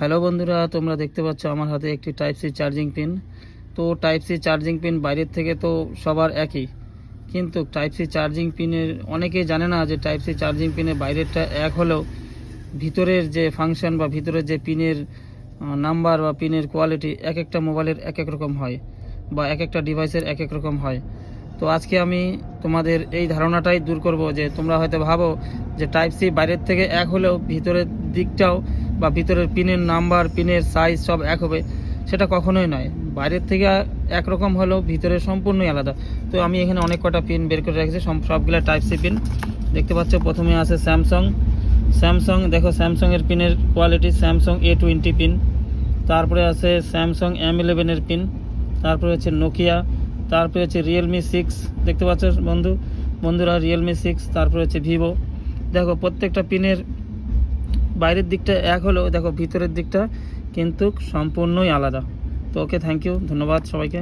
Hello বন্ধুরা, তোমরা দেখতে পাচ্ছ আমার হাতে একটি টাইপ সি চার্জিং পিন। তো টাইপ সি চার্জিং পিন বাইরের থেকে তো সবার একই, কিন্তু টাইপ সি চার্জিং পিনের অনেকেই জানে না যে টাইপ সি চার্জিং পিনের বাইরেরটা এক হলেও ভিতরের যে ফাংশন বা ভিতরের যে পিনের নাম্বার বা পিনের কোয়ালিটি এক একটা মোবাইলের এক এক রকম হয় বা এক একটা ডিভাইসের এক এক রকম হয়। তো আজকে আমি তোমাদের এই ধারণাটাই দূর করব যে তোমরা হয়তো ভাবো যে টাইপ সি বাইরের থেকে এক হলেও ভিতরের দিকটাও বা ভিতরের পিনের নাম্বার পিনের সাইজ সব এক হবে, সেটা কখনোই নয়। বাইরের থেকে একরকম হলেও ভিতরে সম্পূর্ণই আলাদা। তো আমি এখানে অনেক কটা পিন বের করে রেখেছি, সবগুলো টাইপ সি পিন দেখতে পাচ্ছ। প্রথমে আছে স্যামসাং দেখো, স্যামসাংয়ের পিনের কোয়ালিটি স্যামসাং A20 পিন। তারপরে আছে স্যামসাং M11-এর পিন। তারপরে হচ্ছে নোকিয়া। তারপরে হচ্ছে রিয়েলমি 6 দেখতে পাচ্ছ বন্ধুরা, রিয়েলমি 6। তারপরে হচ্ছে ভিভো। দেখো প্রত্যেকটা পিনের বাইরের দিকটা এক হলেও দেখো ভিতরের দিকটা কিন্তু সম্পূর্ণই আলাদা। তো ওকে, থ্যাংক ইউ, ধন্যবাদ সবাইকে।